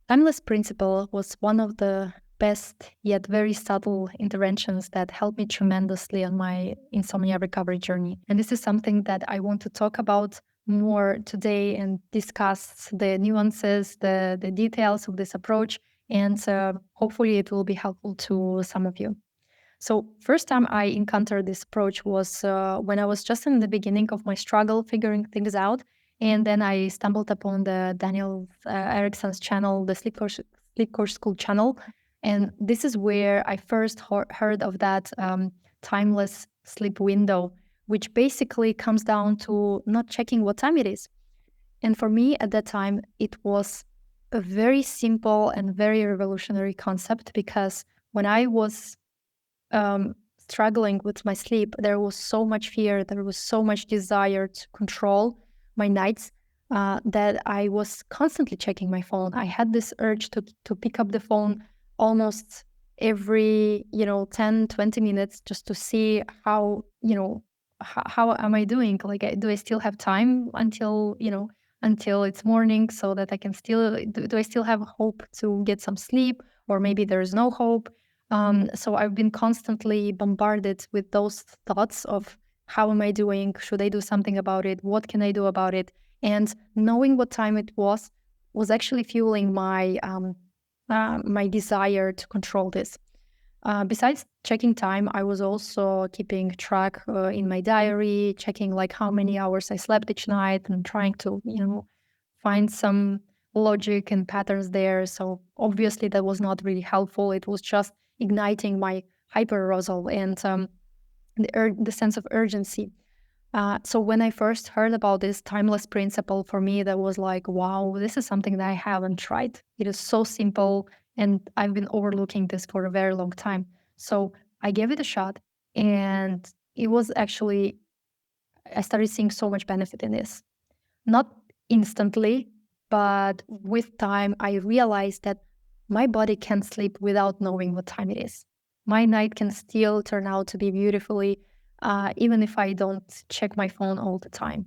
Timeless principle was one of the best yet very subtle interventions that helped me tremendously on my insomnia recovery journey. And this is something that I want to talk about more today and discuss the nuances, the details of this approach. And hopefully it will be helpful to some of you. So first time I encountered this approach was when I was just in the beginning of my struggle figuring things out. And then I stumbled upon the Daniel Erickson's channel, the Sleep Course School channel. And this is where I first heard of that timeless sleep window, which basically comes down to not checking what time it is. And for me at that time, it was a very simple and very revolutionary concept because when I was struggling with my sleep, there was so much fear, there was so much desire to control my nights that I was constantly checking my phone. I had this urge to pick up the phone almost every 10 20 minutes just to see how how am I doing, like do I still have time until it's morning, so that I can still do I still have hope to get some sleep, or maybe there's no hope. So I've been constantly bombarded with those thoughts of how am I doing? Should I do something about it? What can I do about it? And knowing what time it was actually fueling my desire to control this. Besides checking time, I was also keeping track in my diary, checking like how many hours I slept each night, and trying to find some logic and patterns there. So obviously that was not really helpful. It was just igniting my hyperarousal and the sense of urgency. So when I first heard about this timeless principle, for me, that was like, wow, this is something that I haven't tried. It is so simple, and I've been overlooking this for a very long time. So I gave it a shot, and it was actually, I started seeing so much benefit in this. Not instantly, but with time, I realized that my body can sleep without knowing what time it is. My night can still turn out to be beautifully, even if I don't check my phone all the time.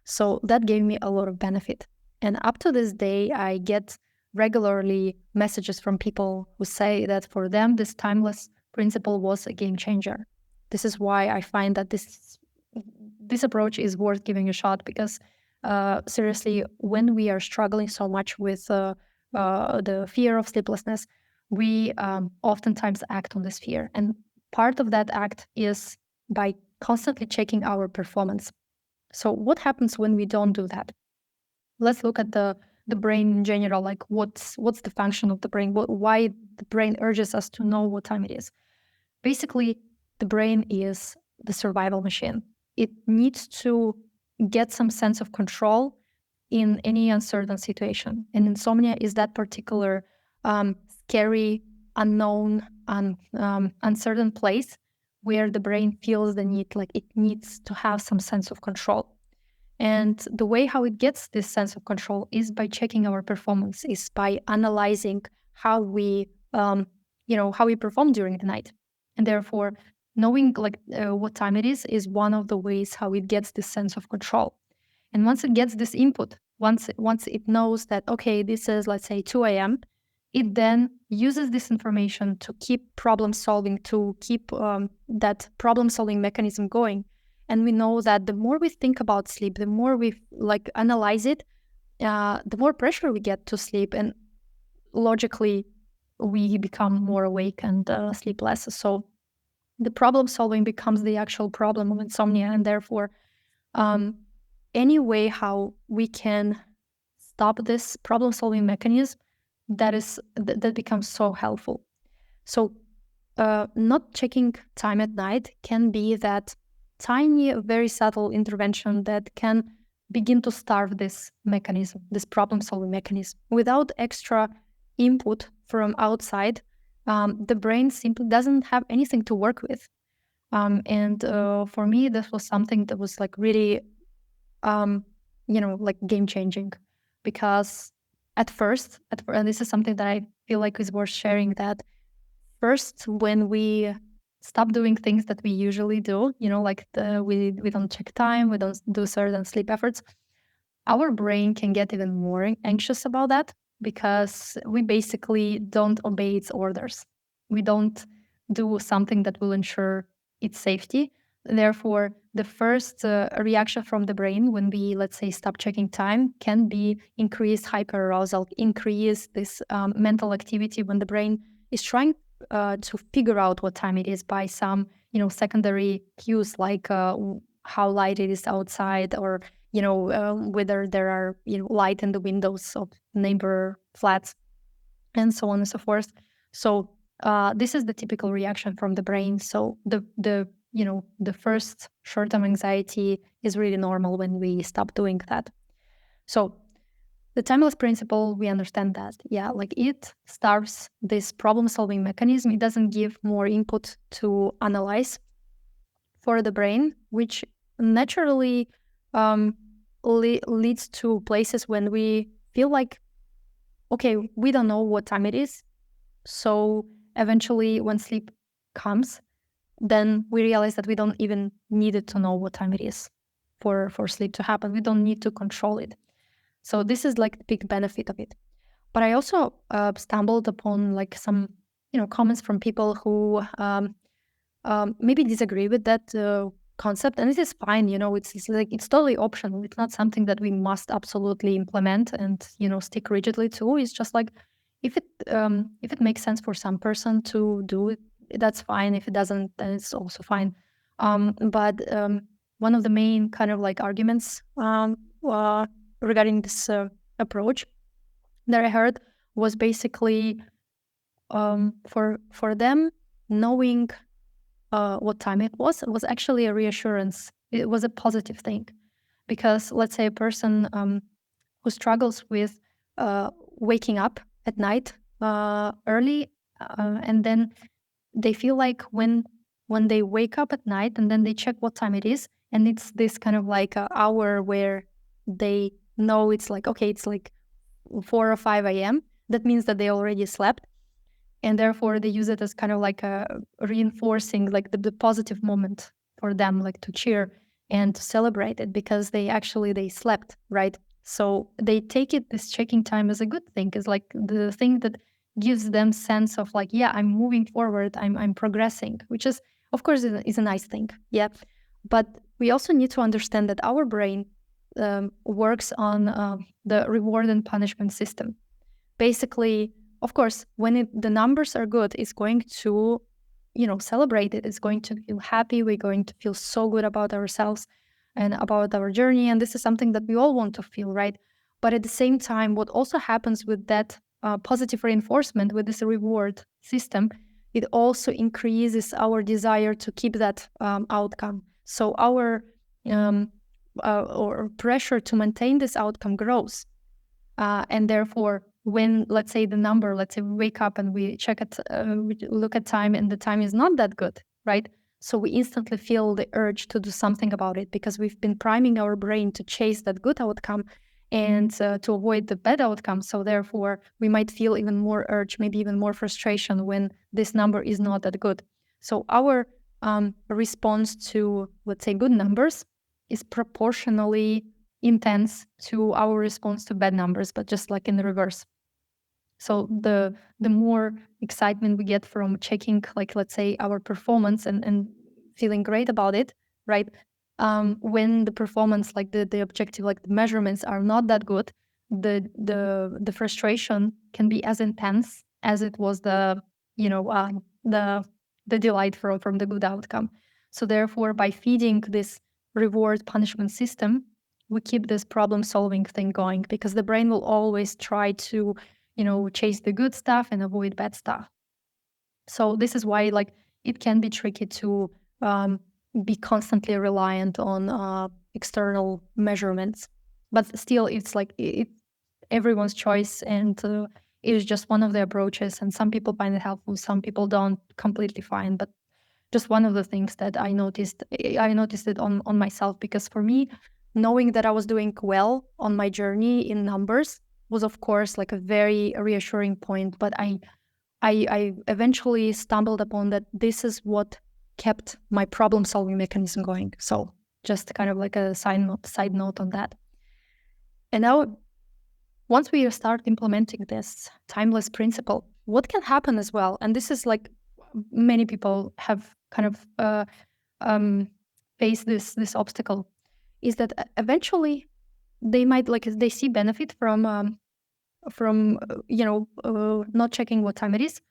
So that gave me a lot of benefit. And up to this day, I get regularly messages from people who say that for them, this timeless principle was a game changer. This is why I find that this approach is worth giving a shot, because seriously, when we are struggling so much with the fear of sleeplessness, we oftentimes act on this fear. And part of that act is by constantly checking our performance. So what happens when we don't do that? Let's look at the brain in general, like what's the function of the brain, why the brain urges us to know what time it is. Basically, the brain is the survival machine. It needs to get some sense of control in any uncertain situation. And insomnia is that particular scary, unknown, uncertain place where the brain feels the need, like it needs to have some sense of control. And the way how it gets this sense of control is by checking our performance, is by analyzing how we, how we perform during the night. And therefore, knowing what time it is one of the ways how it gets this sense of control. And once it gets this input, once it knows that, okay, this is, let's say, 2 a.m., it then uses this information to keep problem solving, to keep that problem solving mechanism going. And we know that the more we think about sleep, the more we analyze it, the more pressure we get to sleep. And logically, we become more awake and sleep less. So the problem solving becomes the actual problem of insomnia. And therefore, any way how we can stop this problem solving mechanism, that becomes so helpful. So not checking time at night can be that tiny, very subtle intervention that can begin to starve this mechanism, this problem solving mechanism. Without extra input from outside, the brain simply doesn't have anything to work with. And for me, this was something that was really game changing, because at first, and this is something that I feel like is worth sharing, that first, when we stop doing things that we usually do, we don't check time, we don't do certain sleep efforts, our brain can get even more anxious about that, because we basically don't obey its orders. We don't do something that will ensure its safety. Therefore, the first reaction from the brain when we, let's say, stop checking time can be increased hyperarousal, increase this mental activity when the brain is trying to figure out what time it is by some, secondary cues like how light it is outside, or whether there are light in the windows of neighbor flats, and so on and so forth. So this is the typical reaction from the brain. So the first short-term anxiety is really normal when we stop doing that. So the timeless principle, we understand that, like it starts this problem-solving mechanism. It doesn't give more input to analyze for the brain, which naturally leads to places when we feel like, okay, we don't know what time it is. So eventually when sleep comes, then we realize that we don't even need it to know what time it is for sleep to happen. We don't need to control it. So this is like the big benefit of it. But I also stumbled upon like some, comments from people who maybe disagree with that concept, and it is fine. It's totally optional. It's not something that we must absolutely implement and stick rigidly to. It's just like if it makes sense for some person to do it, that's fine. If it doesn't, then it's also fine. But one of the main kind of like arguments regarding this approach that I heard was basically for them, knowing what time it was actually a reassurance. It was a positive thing, because let's say a person who struggles with waking up at night early, and then they feel like when they wake up at night and then they check what time it is, and it's this kind of like an hour where they know it's like, okay, it's like 4 or 5 a.m. That means that they already slept, and therefore they use it as kind of like a reinforcing, like the positive moment for them, like to cheer and to celebrate it, because they slept, right? So they take it, this checking time, as a good thing, is like the thing that gives them sense of like, yeah, I'm moving forward, I'm progressing, which is of course is a nice thing. Yeah, but we also need to understand that our brain works on the reward and punishment system. Basically, of course, when the numbers are good, it's going to, celebrate it. It's going to feel happy. We're going to feel so good about ourselves and about our journey. And this is something that we all want to feel, right? But at the same time, what also happens with that positive reinforcement, with this reward system, it also increases our desire to keep that outcome. So our or pressure to maintain this outcome grows. And therefore, when, let's say we wake up and we we look at time and the time is not that good, right? So we instantly feel the urge to do something about it, because we've been priming our brain to chase that good outcome and to avoid the bad outcome. So therefore, we might feel even more urge, maybe even more frustration when this number is not that good. So our response to, let's say, good numbers is proportionally intense to our response to bad numbers, but just like in the reverse. So the more excitement we get from checking, like, let's say, our performance and feeling great about it, right? When the performance, like the objective, like the measurements are not that good, the frustration can be as intense as it was the delight from the good outcome. So therefore, by feeding this reward punishment system, we keep this problem solving thing going, because the brain will always try to chase the good stuff and avoid bad stuff. So this is why, like, it can be tricky to be constantly reliant on external measurements, but still it's like everyone's choice, and it is just one of the approaches, and some people find it helpful, some people don't, completely fine. But just one of the things that I noticed it on myself, because for me, knowing that I was doing well on my journey in numbers was, of course, like a very reassuring point. But I eventually stumbled upon that this is what kept my problem-solving mechanism going. So just kind of like a side note on that. And now once we start implementing this timeless principle, what can happen as well, and this is like many people have kind of face this obstacle, is that eventually they might, like, they see benefit from not checking what time it is,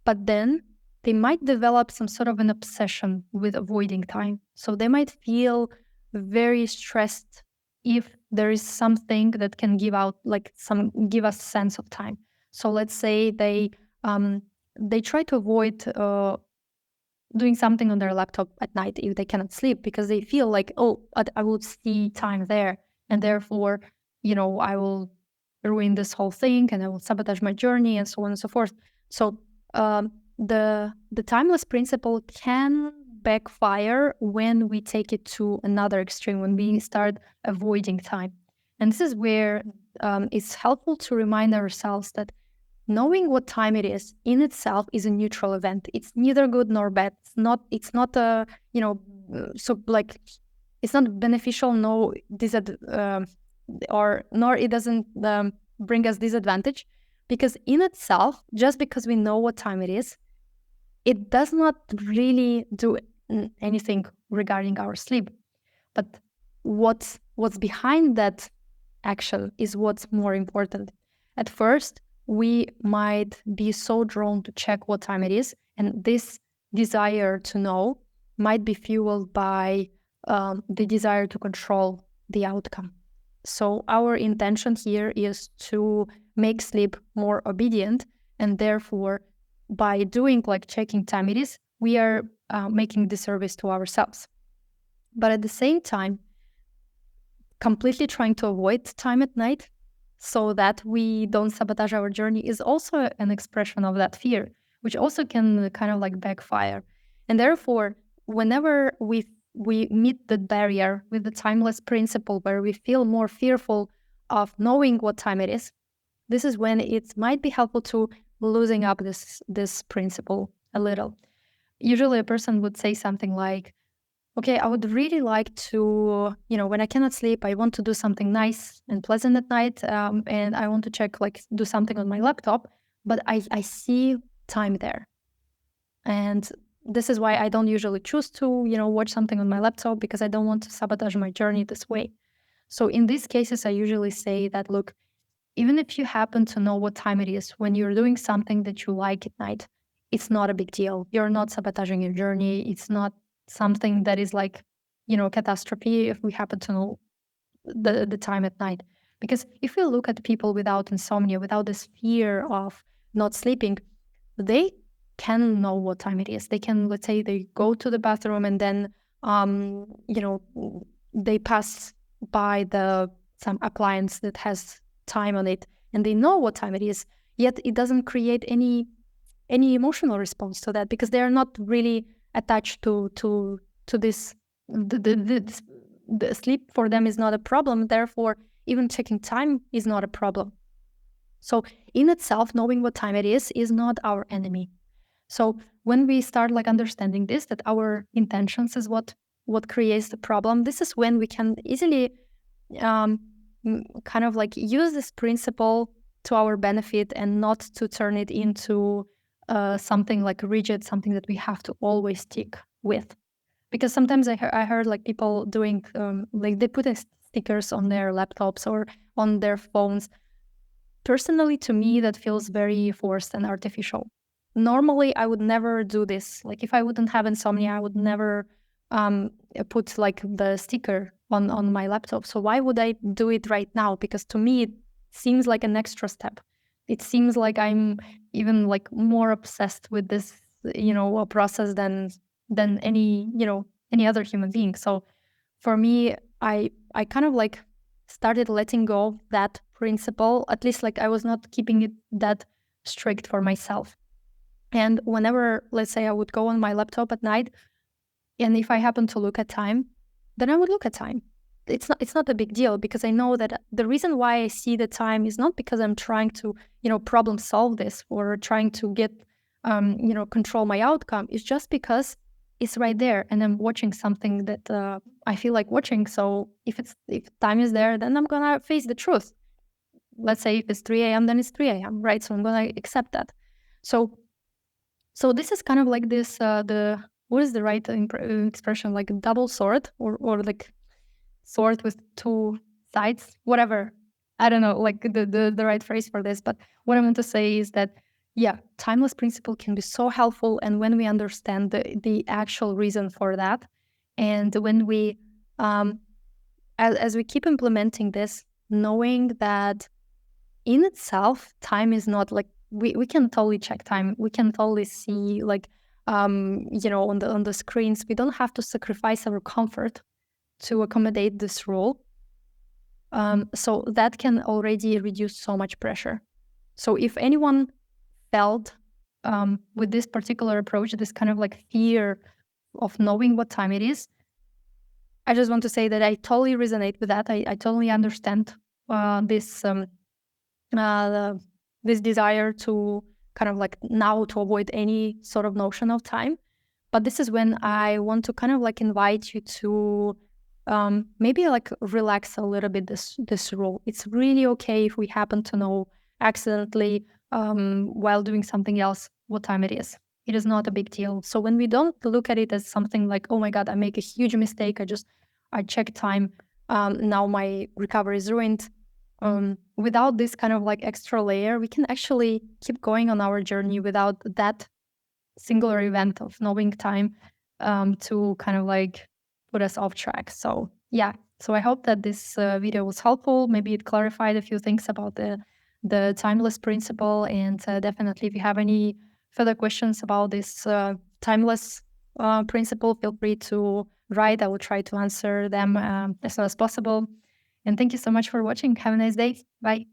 but then they might develop some sort of an obsession with avoiding time. So they might feel very stressed if there is something that can give us sense of time. So let's say they try to avoid doing something on their laptop at night if they cannot sleep, because they feel like, oh, I will see time there, and therefore, I will ruin this whole thing and I will sabotage my journey and so on and so forth. So the timeless principle can backfire when we take it to another extreme, when we start avoiding time. And this is where it's helpful to remind ourselves that knowing what time it is in itself is a neutral event. It's neither good nor bad. It's not so like, it's not beneficial, no or nor it doesn't bring us disadvantage, because in itself, just because we know what time it is, it does not really do anything regarding our sleep. But what's behind that action is what's more important. At first, we might be so drawn to check what time it is, and this desire to know might be fueled by the desire to control the outcome. So our intention here is to make sleep more obedient, and therefore, by doing like checking time it is, we are making disservice to ourselves. But at the same time, completely trying to avoid time at night so that we don't sabotage our journey is also an expression of that fear, which also can kind of like backfire. And therefore, whenever we meet the barrier with the timeless principle, where we feel more fearful of knowing what time it is, this is when it might be helpful to losing up this principle a little. Usually a person would say something like, okay, I would really like to, when I cannot sleep, I want to do something nice and pleasant at night, and I want to check, like, do something on my laptop, but I see time there. And this is why I don't usually choose to, watch something on my laptop, because I don't want to sabotage my journey this way. So in these cases, I usually say that, look, even if you happen to know what time it is when you're doing something that you like at night, it's not a big deal. You're not sabotaging your journey. It's not something that is like, catastrophe if we happen to know the time at night. Because if we look at people without insomnia, without this fear of not sleeping, they can know what time it is. They can, let's say, they go to the bathroom and then, they pass by some appliance that has time on it, and they know what time it is. Yet it doesn't create any emotional response to that, because they are not really attached to this. The sleep for them is not a problem. Therefore, even checking time is not a problem. So in itself, knowing what time it is not our enemy. So when we start like understanding this, that our intentions is what creates the problem, this is when we can easily kind of like use this principle to our benefit, and not to turn it into something like rigid, something that we have to always stick with. Because sometimes I heard like people doing like they put stickers on their laptops or on their phones. Personally, to me, that feels very forced and artificial. Normally, I would never do this. Like, if I wouldn't have insomnia, I would never put like the sticker on my laptop. So why would I do it right now? Because to me, it seems like an extra step. It seems like I'm even like more obsessed with this, a process than any other human being. So for me, I kind of like started letting go of that principle. At least like I was not keeping it that strict for myself. And whenever, let's say, I would go on my laptop at night, and if I happen to look at time, then I would look at time. It's not a big deal, because I know that the reason why I see the time is not because I'm trying to, problem solve this or trying to get, control my outcome. It's just because it's right there, and I'm watching something that I feel like watching. So if time is there, then I'm gonna face the truth. let's say if it's 3 a.m., then it's 3 a.m., right? So I'm going to accept that. So this is kind of like this, what is the right expression? Like a double sword, or like sword with two sides, whatever. I don't know, like the right phrase for this. But what I want to say is that, yeah, timeless principle can be so helpful. And when we understand the actual reason for that, and when we, as we keep implementing this, knowing that in itself, time is not like, we can totally check time. We can totally see, like, on the screens. We don't have to sacrifice our comfort to accommodate this rule. So that can already reduce so much pressure. So if anyone felt with this particular approach, this kind of like fear of knowing what time it is, I just want to say that I totally resonate with that. I totally understand this this desire to kind of like now to avoid any sort of notion of time. But this is when I want to kind of like invite you to maybe like relax a little bit this rule. It's really okay if we happen to know accidentally while doing something else what time it is. It is not a big deal. So when we don't look at it as something like, oh my God, I make a huge mistake. I check time. Now my recovery is ruined. Without this kind of like extra layer, we can actually keep going on our journey without that singular event of knowing time to kind of like put us off track. So yeah, so I hope that this video was helpful. Maybe it clarified a few things about the timeless principle. And definitely, if you have any further questions about this timeless principle, feel free to write. I will try to answer them as soon as possible. And thank you so much for watching. Have a nice day. Bye.